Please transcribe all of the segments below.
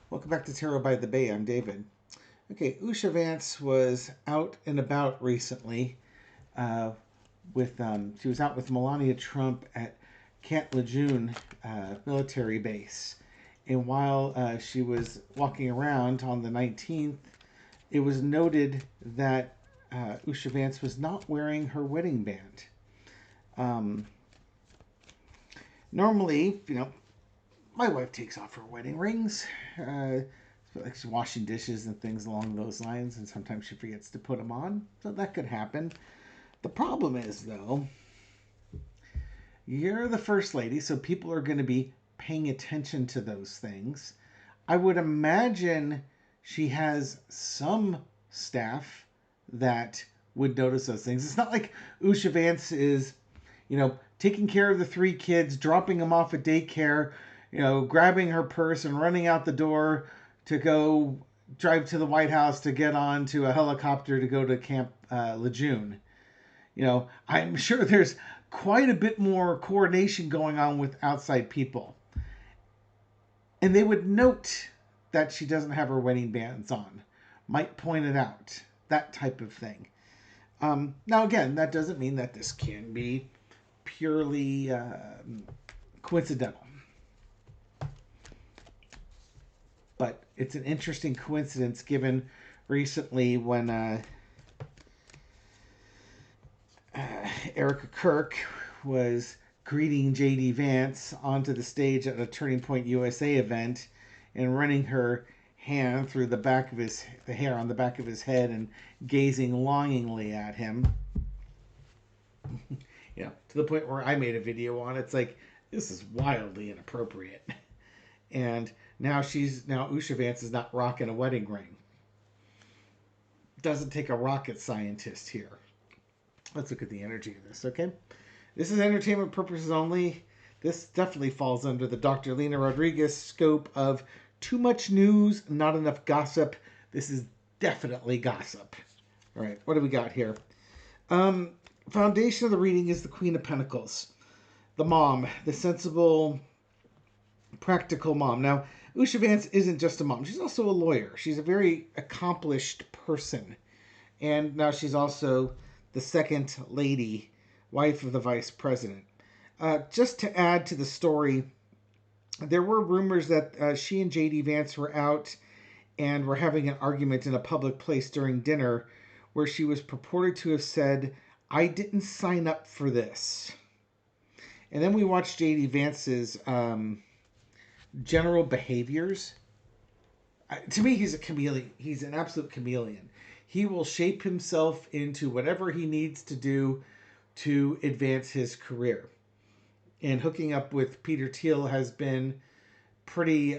Welcome back to Tarot by the Bay. I'm David. Okay, Usha Vance was out and about recently. Uh, she was out with Melania Trump at Camp Lejeune military base, and while she was walking around on the 19th, it was noted that Usha Vance was not wearing her wedding band. Um, Normally, my wife takes off her wedding rings. Like she's washing dishes and things along those lines, and sometimes she forgets to put them on. So that could happen. The problem is, though, you're the first lady, so people are going to be paying attention to those things. I would imagine she has some staff that would notice those things. It's not like Usha Vance is, taking care of the three kids, dropping them off at daycare, grabbing her purse and running out the door to go drive to the White House to get on to a helicopter to go to Camp Lejeune. I'm sure there's quite a bit more coordination going on with outside people. And they would note that she doesn't have her wedding bands on, might point it out, that type of thing. Now, again, that doesn't mean that this can be purely coincidental. But it's an interesting coincidence given recently when Erica Kirk was greeting JD Vance onto the stage at a Turning Point USA event and running her hand through the hair on the back of his head and gazing longingly at him. To the point where I made a video on it. It's like, this is wildly inappropriate. And now Usha Vance is not rocking a wedding ring. Doesn't take a rocket scientist here. Let's look at the energy of this, okay? This is entertainment purposes only. This definitely falls under the Dr. Lena Rodriguez scope of too much news, not enough gossip. This is definitely gossip. All right, what do we got here? Foundation of the reading is the Queen of Pentacles. The mom, the sensible, practical mom. Now, Usha Vance isn't just a mom. She's also a lawyer. She's a very accomplished person. And now she's also the second lady, wife of the vice president. Just to add to the story, there were rumors that she and J.D. Vance were out and were having an argument in a public place during dinner where she was purported to have said, "I didn't sign up for this." And then we watched J.D. Vance's general behaviors. To me, he's a chameleon. He's an absolute chameleon. He will shape himself into whatever he needs to do to advance his career. And hooking up with Peter Thiel has been pretty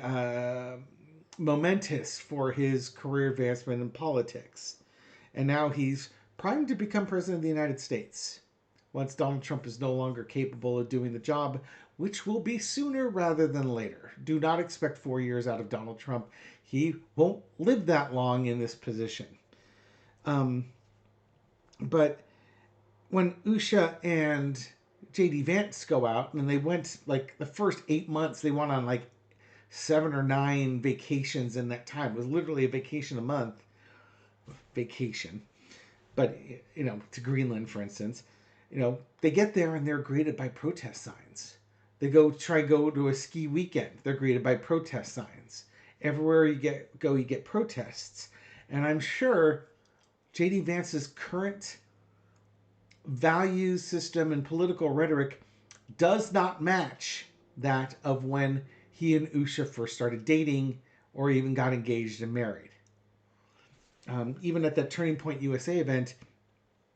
momentous for his career advancement in politics. And now he's primed to become president of the United States once Donald Trump is no longer capable of doing the job, which will be sooner rather than later. Do not expect 4 years out of Donald Trump. He won't live that long in this position. But when Usha and J.D. Vance go out, and they went, like, the first 8 months, they went on, like, 7 or 9 vacations in that time. It was literally a vacation a month. Vacation. But, to Greenland, for instance. They get there and they're greeted by protest signs. They go to a ski weekend. They're greeted by protest signs. Everywhere you get protests. And I'm sure J.D. Vance's current value system and political rhetoric does not match that of when he and Usha first started dating or even got engaged and married. Even at that Turning Point USA event,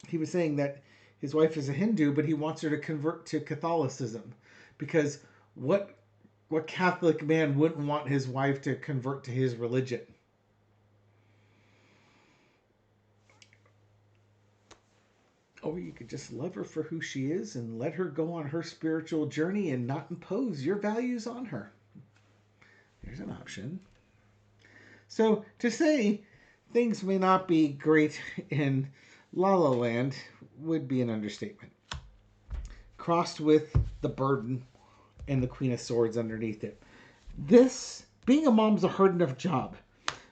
he was saying that his wife is a Hindu, but he wants her to convert to Catholicism. Because what Catholic man wouldn't want his wife to convert to his religion? Or you could just love her for who she is and let her go on her spiritual journey and not impose your values on her. There's an option. So to say things may not be great in La La Land would be an understatement. Crossed with the burden and the Queen of Swords underneath it. This being a mom's a hard enough job.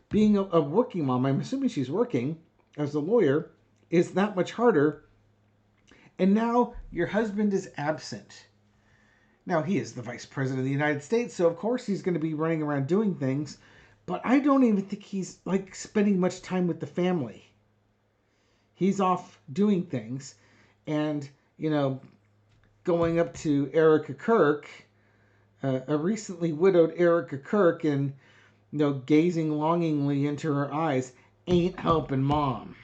Being a working mom, I'm assuming she's working as a lawyer, is that much harder. And now your husband is absent. Now, he is the vice president of the United States, so of course he's going to be running around doing things. But I don't even think he's like spending much time with the family. He's off doing things. And, going up to Erica Kirk, a recently widowed Erica Kirk, and, gazing longingly into her eyes, ain't helping mom.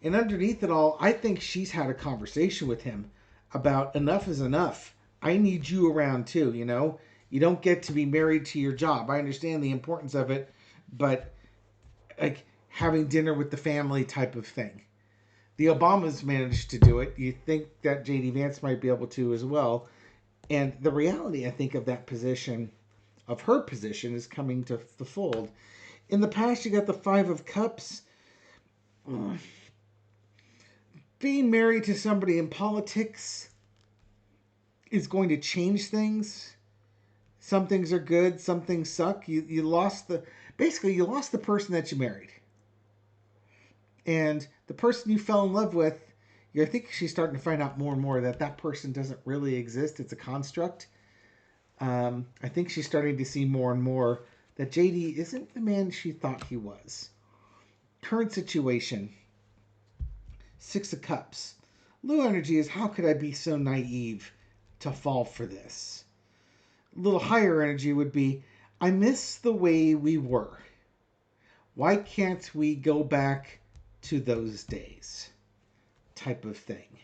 And underneath it all, I think she's had a conversation with him about enough is enough. I need you around too, You don't get to be married to your job. I understand the importance of it, but like having dinner with the family type of thing. The Obamas managed to do it. You think that J.D. Vance might be able to as well. And the reality, I think, of that position, of her position, is coming to the fold. In the past, you got the Five of Cups. Being married to somebody in politics is going to change things. Some things are good, some things suck. You lost the person that you married. And the person you fell in love with, I think she's starting to find out more and more that person doesn't really exist. It's a construct. I think she's starting to see more and more that JD isn't the man she thought he was. Current situation. Six of Cups. Low energy is, how could I be so naive to fall for this? A little higher energy would be, I miss the way we were. Why can't we go back to those days? Type of thing.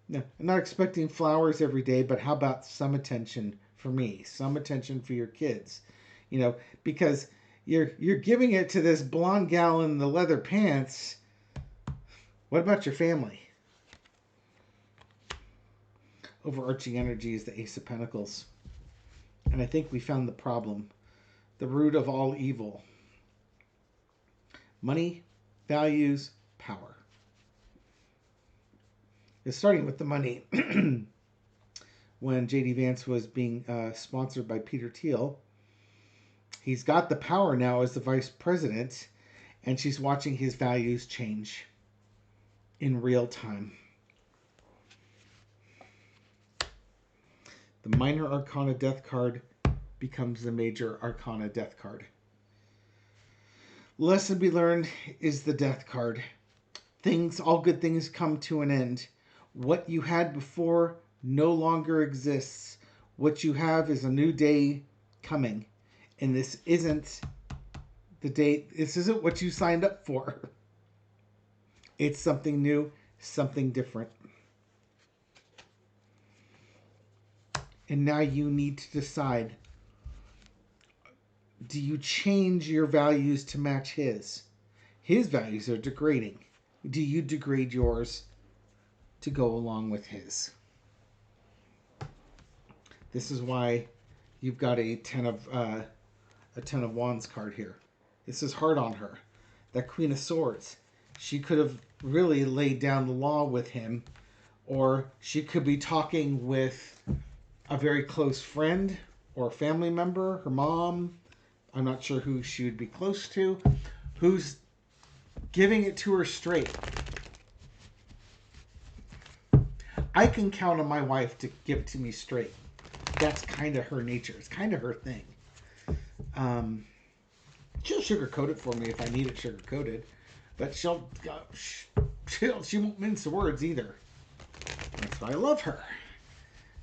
Now, I'm not expecting flowers every day, but how about some attention for me? Some attention for your kids. Because you're giving it to this blonde gal in the leather pants. What about your family? Overarching energy is the Ace of Pentacles. And I think we found the problem. The root of all evil. Money, values, power. It's starting with the money. When J.D. Vance was being sponsored by Peter Thiel, he's got the power now as the vice president, and she's watching his values change in real time. The minor arcana death card becomes the major arcana death card. Lesson be learned is the death card. All good things come to an end. What you had before no longer exists. What you have is a new day coming. And this isn't the day, this isn't what you signed up for. It's something new, something different. And now you need to decide, do you change your values to match his? His values are degrading. Do you degrade yours to go along with his? This is why you've got a ten of Wands card here. This is hard on her. That Queen of Swords. She could have really laid down the law with him, or she could be talking with a very close friend or a family member, her mom. I'm not sure who she would be close to, who's giving it to her straight. I can count on my wife to give it to me straight. That's kind of her nature. It's kind of her thing. She'll sugarcoat it for me if I need it sugarcoated, but she won't mince the words either. That's why I love her,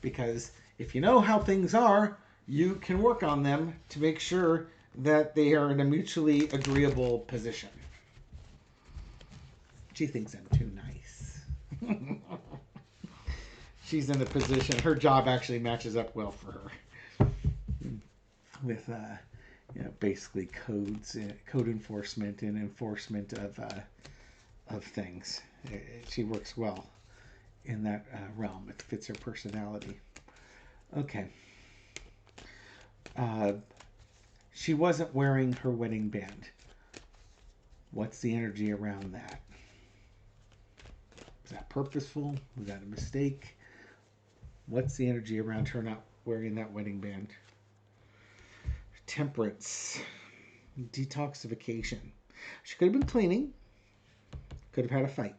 because if you know how things are, you can work on them to make sure that they are in a mutually agreeable position. She thinks I'm too nice. She's in a position, her job actually matches up well for her. With, basically code enforcement and enforcement of things. She works well in that realm. It fits her personality. Okay. She wasn't wearing her wedding band. What's the energy around that? Was that purposeful? Was that a mistake? What's the energy around her not wearing that wedding band? Temperance. Detoxification. She could have been cleaning. Could have had a fight.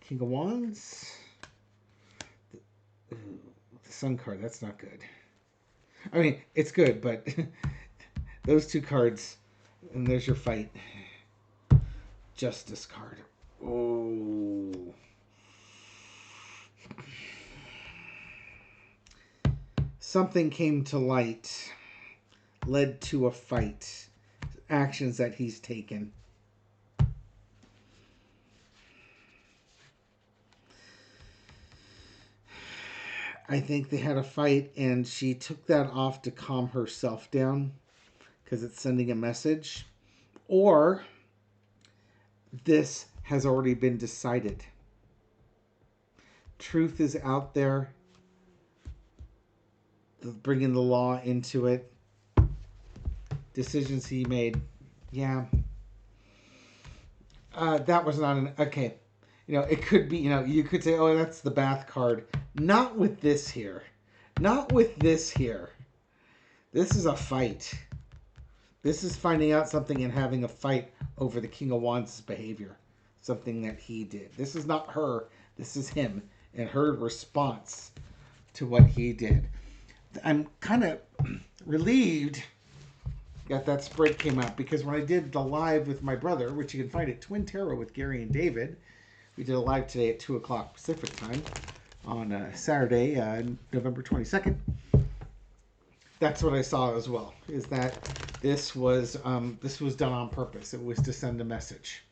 King of Wands. The Sun card. That's not good. I mean, it's good, but those two cards, and there's your fight. Justice card. Oh. Something came to light, led to a fight, actions that he's taken. I think they had a fight and she took that off to calm herself down because it's sending a message. Or this has already been decided. Truth is out there. Bringing the law into it. Decisions he made. Yeah. That was not an... Okay. It could be, you could say, oh, that's the Bath card. Not with this here. Not with this here. This is a fight. This is finding out something and having a fight over the King of Wands' behavior. Something that he did. This is not her. This is him and her response to what he did. I'm kind of relieved that spread came out, because when I did the live with my brother, which you can find at Twin Tarot with Gary and David, we did a live today at 2 o'clock Pacific time on Saturday, November 22nd. That's what I saw as well, is that this was done on purpose. It was to send a message.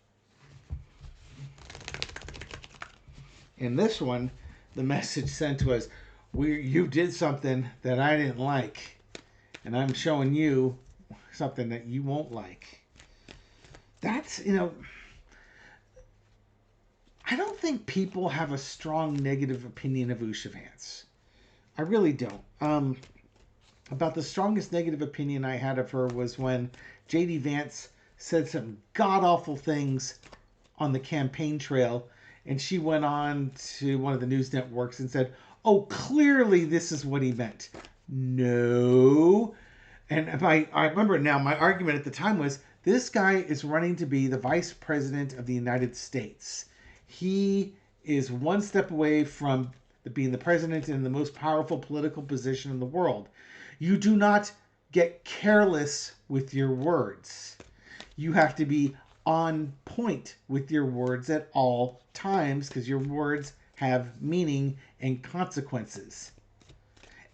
In this one, the message sent was, you did something that I didn't like, and I'm showing you something that you won't like. That's, I don't think people have a strong negative opinion of Usha Vance. I really don't. About the strongest negative opinion I had of her was when J.D. Vance said some god-awful things on the campaign trail, and she went on to one of the news networks and said, oh, clearly this is what he meant. No. And I remember now, my argument at the time was, this guy is running to be the vice president of the United States. He is one step away from being the president in the most powerful political position in the world. You do not get careless with your words. You have to be on point with your words at all times, because your words have meaning and consequences.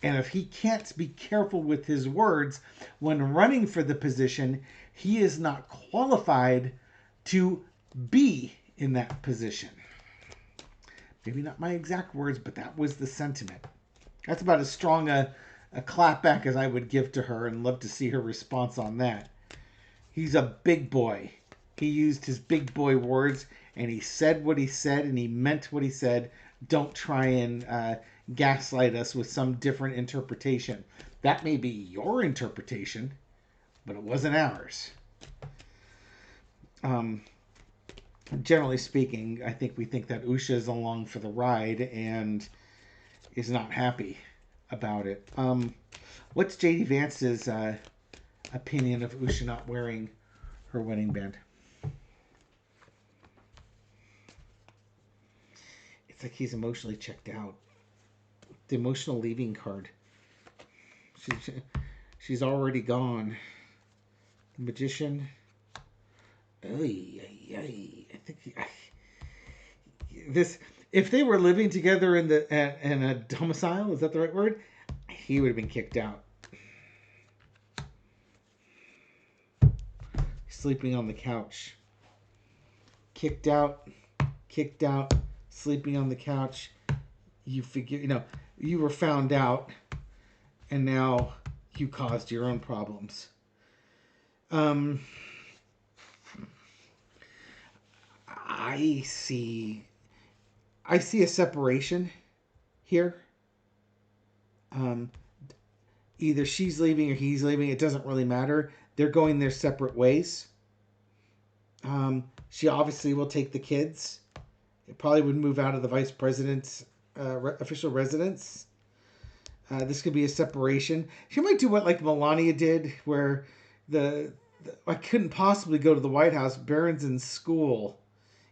And if he can't be careful with his words when running for the position, he is not qualified to be in that position. Maybe not my exact words, but that was the sentiment. That's about as strong a clapback as I would give to her, and love to see her response on that. He's a big boy. He used his big boy words, and he said what he said, and he meant what he said. Don't try and gaslight us with some different interpretation. That may be your interpretation, but it wasn't ours. Generally speaking, I think we think that Usha is along for the ride and is not happy about it. What's J.D. Vance's opinion of Usha not wearing her wedding band? It's like he's emotionally checked out. The emotional leaving card. She's already gone. The Magician. I think this. If they were living together in a domicile, is that the right word? He would have been kicked out. Sleeping on the couch. Kicked out. Sleeping on the couch. You figure, you were found out, and now you caused your own problems. I see a separation here. Either she's leaving or he's leaving. It doesn't really matter. They're going their separate ways. She obviously will take the kids. It probably would move out of the vice president's official residence. This could be a separation. She might do what like Melania did, where I couldn't possibly go to the White House. Barron's in school.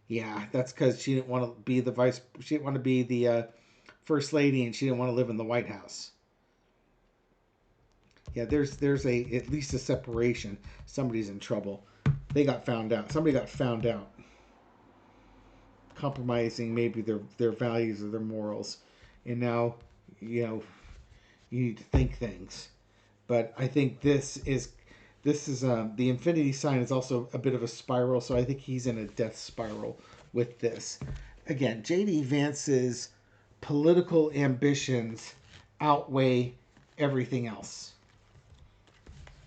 Yeah, that's because she didn't want to be the vice. She didn't want to be the first lady, and she didn't want to live in the White House. Yeah, there's at least a separation. Somebody's in trouble. They got found out. Somebody got found out. Compromising maybe their values or their morals, and now you need to think things. But I think this is the infinity sign is also a bit of a spiral, so I think he's in a death spiral with this. Again, J.D. Vance's political ambitions outweigh everything else.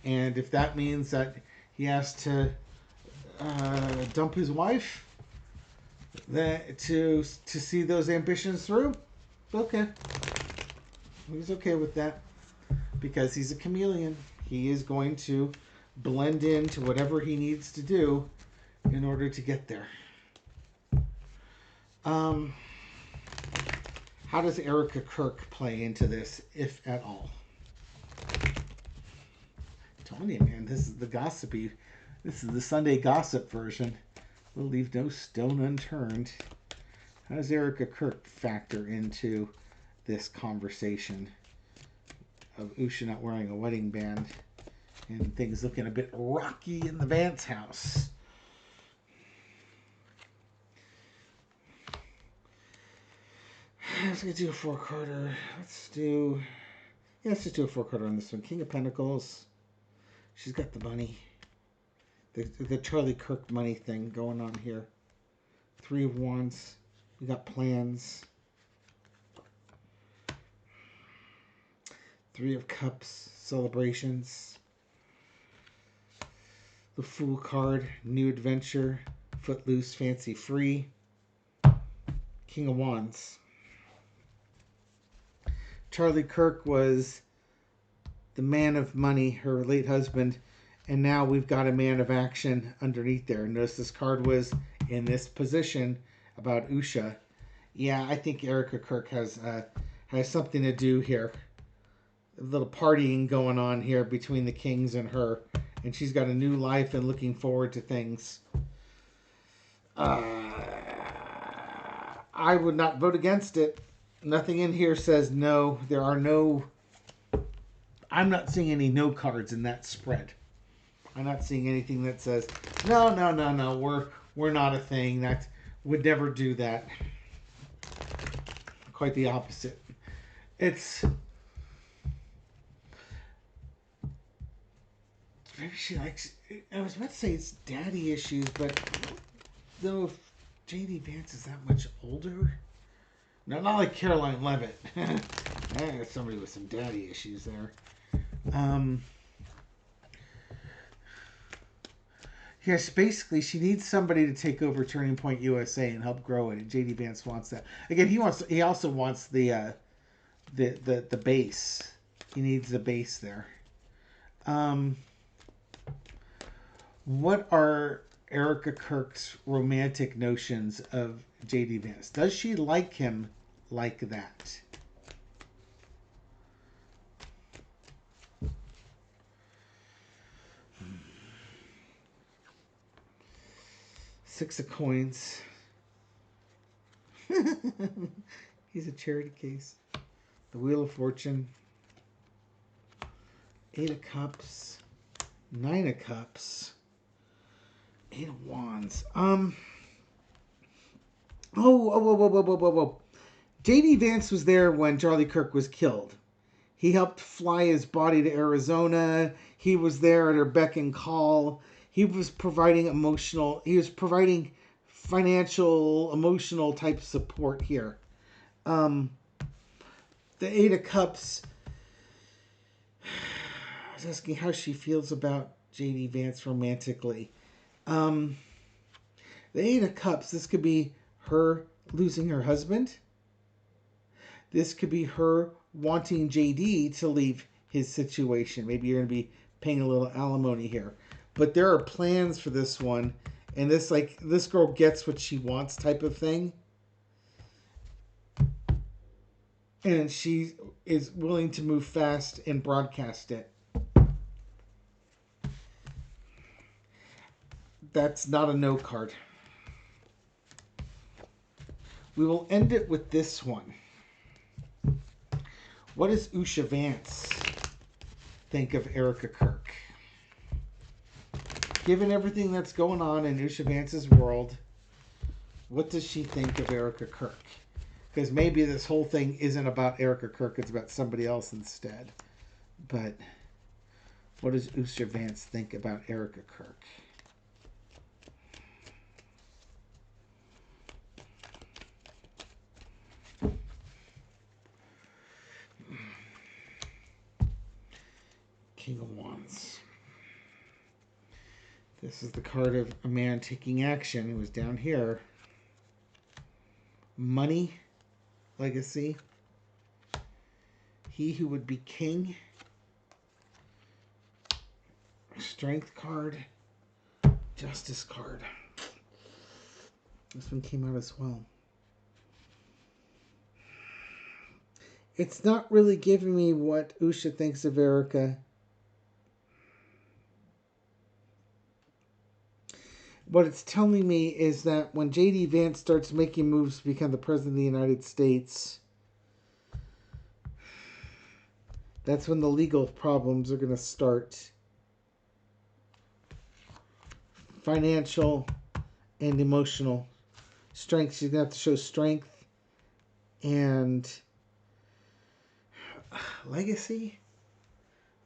And if that means that he has to dump his wife to see those ambitions through, okay. He's okay with that because he's a chameleon. He is going to blend into whatever he needs to do in order to get there. How does Erica Kirk play into this, if at all? I'm telling you, man, this is the Sunday gossip version. We'll leave no stone unturned. How does Erica Kirk factor into this conversation of Usha not wearing a wedding band and things looking a bit rocky in the Vance house? Let's do a four-quarter. Let's just do a four-quarter on this one. King of Pentacles. She's got the money. The Charlie Kirk money thing going on here. Three of Wands. We got plans. Three of Cups. Celebrations. The Fool card. New adventure. Footloose. Fancy free. King of Wands. Charlie Kirk was the man of money, her late husband, and now we've got a man of action underneath there. Notice this card was in this position about Usha. Yeah, I think Erica Kirk has something to do here. A little partying going on here between the kings and her, and she's got a new life and looking forward to things. I would not vote against it. Nothing in here says no. There are no... I'm not seeing any no cards in that spread. I'm not seeing anything that says, no, we're not a thing. That would never do that. Quite the opposite. It's... Maybe she likes... I was about to say it's daddy issues, but... Though if J.D. Vance is that much older... No, not like Caroline Levitt. Somebody with some daddy issues there. Yes, basically, she needs somebody to take over Turning Point USA and help grow it. And J.D. Vance wants that. Again, he also wants the base. He needs the base there. What are Erica Kirk's romantic notions of J.D. Vance? Does she like him like that? Six of coins. He's a charity case. The Wheel of Fortune. Eight of Cups. Nine of Cups. Eight of Wands. Whoa. J.D. Vance was there when Charlie Kirk was killed. He helped fly his body to Arizona. He was there at her beck and call. He was providing financial, emotional type support here. The Eight of Cups. I was asking how she feels about J.D. Vance romantically. The Eight of Cups, this could be her losing her husband. This could be her wanting JD to leave his situation. Maybe you're going to be paying a little alimony here. But there are plans for this one. And this girl gets what she wants type of thing. And she is willing to move fast and broadcast it. That's not a no card. We will end it with this one. What does Usha Vance think of Erica Kirk? Given everything that's going on in Usha Vance's world, what does she think of Erica Kirk? Because maybe this whole thing isn't about Erica Kirk, it's about somebody else instead. But what does Usha Vance think about Erica Kirk? King of Wands. This is the card of a man taking action. It was down here. Money, legacy. He who would be king. Strength card. Justice card. This one came out as well. It's not really giving me what Usha thinks of Erica. What it's telling me is that when J.D. Vance starts making moves to become the President of the United States, that's when the legal problems are going to start. Financial and emotional strength. She's going to have to show strength and legacy,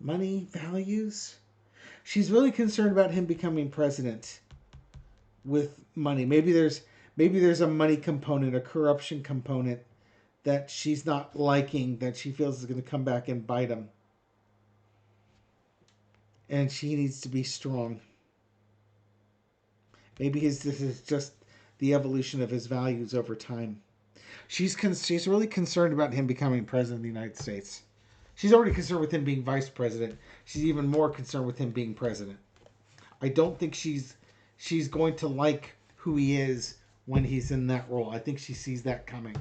money, values. She's really concerned about him becoming president with money. Maybe there's a money component, a corruption component that she's not liking, that she feels is going to come back and bite him. And she needs to be strong. Maybe this is just the evolution of his values over time. She's really concerned about him becoming president of the United States. She's already concerned with him being vice president. She's even more concerned with him being president. I don't think she's going to like who he is when he's in that role. I think she sees that coming.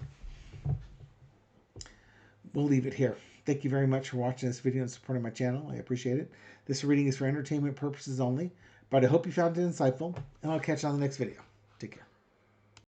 We'll leave it here. Thank you very much for watching this video and supporting my channel. I appreciate it. This reading is for entertainment purposes only, but I hope you found it insightful, and I'll catch you on the next video. Take care.